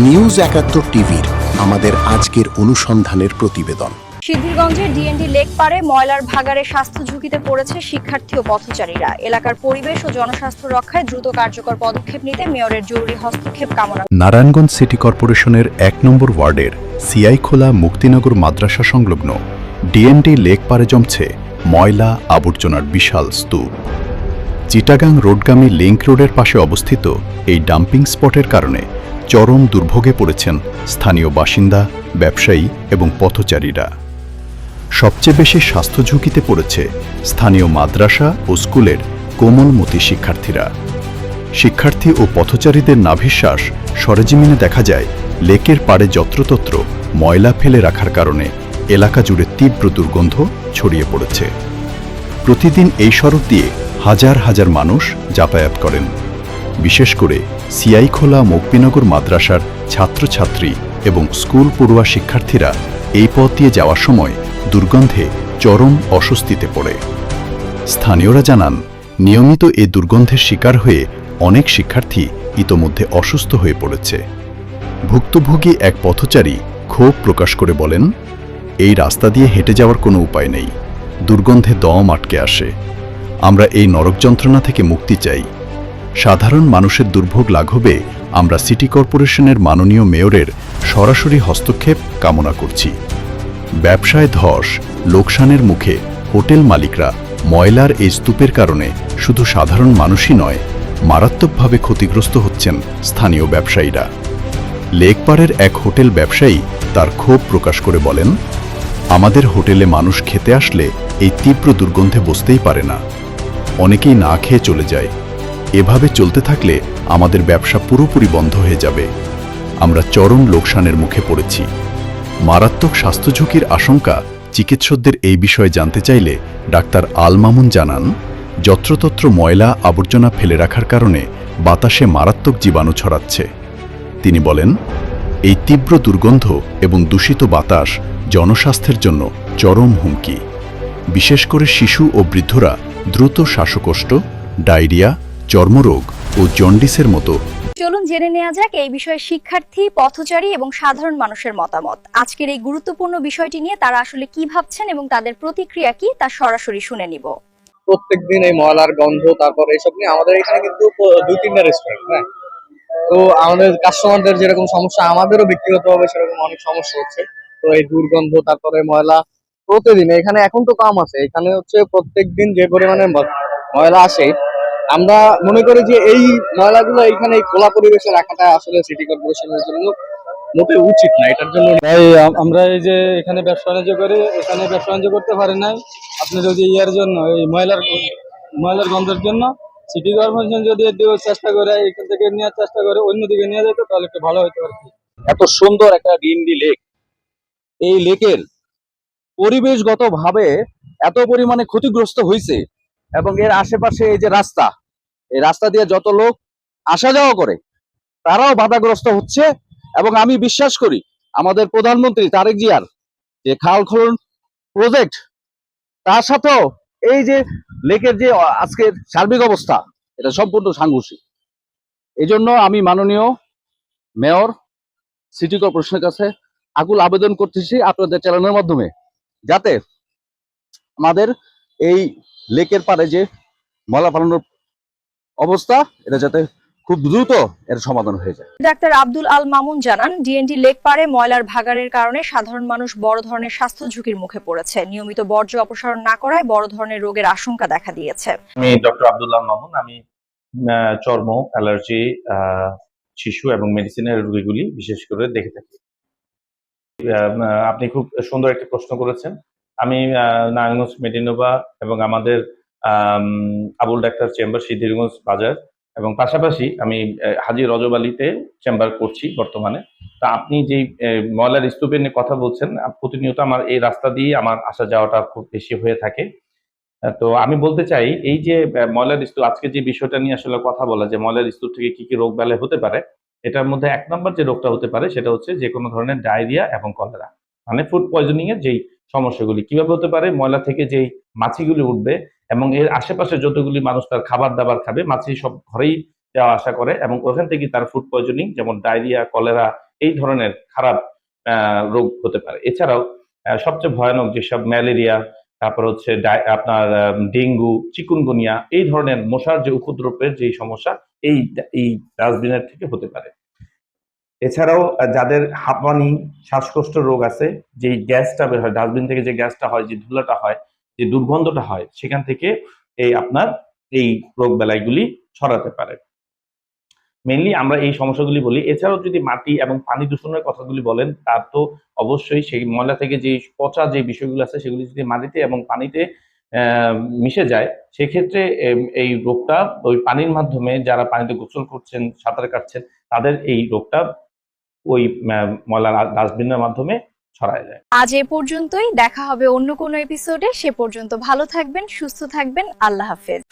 News ৭১ টিভির আমাদের আজকের অনুসন্ধানের প্রতিবেদন। সিদ্ধিরগঞ্জের ডিএনডি লেক পারে ময়লার ভাগাড়ে স্বাস্থ্য ঝুঁকিতে পড়েছে শিক্ষার্থী ও পথচারীরা। এলাকার পরিবেশ ও জনস্বাস্থ্য রক্ষায় দ্রুত কার্যকর পদক্ষেপ নিতে মেয়রের জরুরি হস্তক্ষেপ কামনা। নারায়ণগঞ্জ সিটি কর্পোরেশনের ১ নম্বর ওয়ার্ডের সিআইখোলা মুক্তিনগর মাদ্রাসা সংলগ্ন ডিএনডি লেক পারে জমছে ময়লা আবর্জনার বিশাল স্তূপ। চিটাগাং রোডগামী লিংক রোডের পাশে অবস্থিত এই ডাম্পিং স্পটের কারণে চরম দুর্ভোগে পড়েছেন স্থানীয় বাসিন্দা, ব্যবসায়ী এবং পথচারীরা। সবচেয়ে বেশি স্বাস্থ্য ঝুঁকিতে পড়েছে স্থানীয় মাদ্রাসা ও স্কুলের কোমলমতি শিক্ষার্থীরা। শিক্ষার্থী ও পথচারীদের নাভিশ্বাস সরেজমিনে দেখা যায় লেকের পাড়ে যত্রতত্র ময়লা ফেলে রাখার কারণে এলাকা জুড়ে তীব্র দুর্গন্ধ ছড়িয়ে পড়েছে। প্রতিদিন এই সড়ক দিয়ে হাজার হাজার মানুষ যাতায়াত করেন। বিশেষ করে সিআইখোলা মুক্তিনগর মাদ্রাসার ছাত্রছাত্রী এবং স্কুল পড়ুয়া শিক্ষার্থীরা এই পথ দিয়ে যাওয়ার সময় দুর্গন্ধে চরম অস্বস্তিতে পড়ে। স্থানীয়রা জানান, নিয়মিত এই দুর্গন্ধের শিকার হয়ে অনেক শিক্ষার্থী ইতোমধ্যে অসুস্থ হয়ে পড়েছে। ভুক্তভোগী এক পথচারী ক্ষোভ প্রকাশ করে বলেন, এই রাস্তা দিয়ে হেঁটে যাওয়ার কোনো উপায় নেই, দুর্গন্ধে দম আটকে আসে। আমরা এই নরক যন্ত্রণা থেকে মুক্তি চাই। সাধারণ মানুষের দুর্ভোগ লাঘবে আমরা সিটি কর্পোরেশনের মাননীয় মেয়রের সরাসরি হস্তক্ষেপ কামনা করছি। ব্যবসায় ধস, লোকসানের মুখে হোটেল মালিকরা ময়লার এই স্তূপের কারণে শুধু সাধারণ মানুষই নয়, মারাত্মকভাবে ক্ষতিগ্রস্ত হচ্ছেন স্থানীয় ব্যবসায়ীরা। লেকপাড়ের এক হোটেল ব্যবসায়ী তার ক্ষোভ প্রকাশ করে বলেন, আমাদের হোটেলে মানুষ খেতে আসলে এই তীব্র দুর্গন্ধে বসতেই পারে না, অনেকেই না খেয়ে চলে যায়। এভাবে চলতে থাকলে আমাদের ব্যবসা পুরোপুরি বন্ধ হয়ে যাবে। আমরা চরম লোকসানের মুখে পড়েছি। মারাত্মক স্বাস্থ্য ঝুঁকির আশঙ্কা চিকিৎসকদের এই বিষয়ে জানতে চাইলে ডাক্তার আল মামুন জানান, যত্রতত্র ময়লা আবর্জনা ফেলে রাখার কারণে বাতাসে মারাত্মক জীবাণু ছড়াচ্ছে। তিনি বলেন, এই তীব্র দুর্গন্ধ এবং দূষিত বাতাস জনস্বাস্থ্যের জন্য চরম হুমকি। বিশেষ করে শিশু ও বৃদ্ধরা দ্রুত শ্বাসকষ্ট, ডায়রিয়া, চর্মরোগ ও জন্ডিসের মতো। চলুন জেনে নেওয়া যাক এই বিষয়ে শিক্ষার্থী, পথচারী এবং সাধারণ মানুষের মতামত। আজকের এই গুরুত্বপূর্ণ বিষয়টি নিয়ে তারা আসলে কি ভাবছেন এবং তাদের প্রতিক্রিয়া কি, তা সরাসরি শুনে নিব। প্রত্যেকদিন এই ময়লার গন্ধ, তারপর এইসব নিয়ে আমাদের এখানে কিন্তু ২-৩টা রেস্টুরেন্ট, হ্যাঁ, তো আমাদের কাস্টমারদের যেরকম সমস্যা, আমাদেরও ব্যক্তিগতভাবে সেরকম অনেক সমস্যা হচ্ছে। তো এই দুর্গন্ধ, তারপরে ময়লা প্রতিদিন এখানে, এখন তো কম আছে, এখানে হচ্ছে প্রত্যেকদিন যে পরিমাণে ময়লা আসে, আমরা মনে করি যে এই ময়লাগুলো এখানে এই খোলা পরিবেশে রাখাটা আসলে সিটি কর্পোরেশনের জন্য মোটেও উচিত না। এটার জন্য তাই আমরা এই যে এখানে ব্যবসা বাণিজ্য করি, এখানে ব্যবসা বাণিজ্য করতে পারি নাই আপনি যদি ইয়ার জন্য, এই ময়লার গন্ধের জন্য সিটি কর্পোরেশন যদি চেষ্টা করে এখান থেকে নেওয়ার চেষ্টা করে অন্যদিকে নিয়ে যেত, তাহলে একটু ভালো হইতে পারত। এত সুন্দর একটা ডিএনডি লেক, এই লেকের পরিবেশগত ভাবে এত পরিমাণে ক্ষতিগ্রস্ত হয়েছে, এবং এর আশেপাশে এই যে রাস্তা, এই রাস্তা দিয়ে যত লোক আসা যাওয়া করে তারাও বাধাগ্রস্ত হচ্ছে। এবং আমি বিশ্বাস করি আমাদের প্রধানমন্ত্রী তারেক জিয়ার যে খাল খনন প্রজেক্ট, তার সাথেও এই যে লেকের যে আজকের সার্বিক অবস্থা, এটা সম্পূর্ণ সাংঘর্ষিক। এই জন্য আমি মাননীয় মেয়র, সিটি কর্পোরেশনের কাছে আকুল আবেদন করতেছি আপনাদের চ্যানেলের মাধ্যমে, যাতে আমাদের এই লেকের পাড়ে যে ময়লা ফেলানোর অবস্থা, এটা যাতে খুব দ্রুত এর সমাধান হয়ে যায়। ডাক্তার আব্দুল আল মামুন জানান, ডিএনডি লেক পারে ময়লার ভাগাড়ের কারণে সাধারণ মানুষ বড় ধরনের স্বাস্থ্য ঝুঁকির মুখে পড়েছে। নিয়মিত বর্জ্য অপসারণ না করায় বড় ধরনের রোগের আশঙ্কা দেখা দিয়েছে। আমি ডক্টর আব্দুল আল মামুন, আমি চর্ম, অ্যালার্জি, শিশু এবং মেডিসিনের রোগীগুলি বিশেষ করে দেখে থাকি। আপনি খুব সুন্দর একটি প্রশ্ন করেছেন। আমি নারায়ণগঞ্জ মেডিনোভা এবং আমাদের আবুল ডাক্তার চেম্বার সিদ্ধিরগঞ্জ বাজার এবং পাশাপাশি আমি হাজী রজব আলীতে চেম্বার করছি বর্তমানে। তা আপনি যেই ময়লার স্তূপের নিয়ে কথা বলছেন, প্রতিনিয়ত আমার এই রাস্তা দিয়ে আমার আসা যাওয়াটা খুব বেশি হয়ে থাকে। তো আমি বলতে চাই, এই যে ময়লার স্তূপ, আজকে যে বিষয়টা নিয়ে আসলে কথা বলা, যে ময়লার স্তূপ থেকে কি কি রোগ বালাই হতে পারে, এটার মধ্যে ১ নম্বর যে রোগটা হতে পারে সেটা হচ্ছে যে কোনো ধরনের ডায়রিয়া এবং কলেরা, মানে ফুড পয়জনিং এর যেই সমস্যাগুলি কিভাবে হতে পারে। ময়লা থেকে যেই মাছিগুলি উঠবে এবং এর আশেপাশে যতগুলি মানুষ তার খাবার দাবার খাবে, মাছি সব ঘরেই যাওয়া আসা করে এবং ওখান থেকে তার ফুড পয়জনিং, যেমন ডায়রিয়া, কলেরা এই ধরনের খারাপ রোগ হতে পারে। এছাড়াও সবচেয়ে ভয়ানক যেসব ম্যালেরিয়া, তারপর হচ্ছে আপনার ডেঙ্গু, চিকুনগুনিয়া, এই ধরনের মশার যে উপদ্রবের যে সমস্যা এই এই ডাস্টবিনের থেকে হতে পারে। এছাড়াও যাদের হাঁপানি, শ্বাসকষ্ট রোগ আছে, যে গ্যাসটা বের হয় ডাস্টবিন থেকে, যে গ্যাসটা হয়, যে ধুলাটা হয়, যে দুর্গন্ধটা হয়, সেখান থেকে আপনার এই রোগ বালাইগুলি ছড়াতে পারে। মেইনলি আমরা এই সমস্যাগুলি বলি। এছাড়াও যদি মাটি এবং পানি দূষণের কথাগুলি বলেন, তার তো অবশ্যই সেই ময়লা থেকে যে পচা যে বিষয়গুলো আছে সেগুলি যদি মাটিতে এবং পানিতে মিশে যায়, সেক্ষেত্রে এই রোগটা ওই পানির মাধ্যমে, যারা পানিতে গোসল করছেন, সাঁতার কাটছেন, তাদের এই রোগটা ওই ময়লা ডাস্টবিনের মাধ্যমে ছড়ায় যায়। আজ এ পর্যন্তই, দেখা হবে অন্য কোনো এপিসোডে। সে পর্যন্ত ভালো থাকবেন, সুস্থ থাকবেন। আল্লাহ হাফেজ।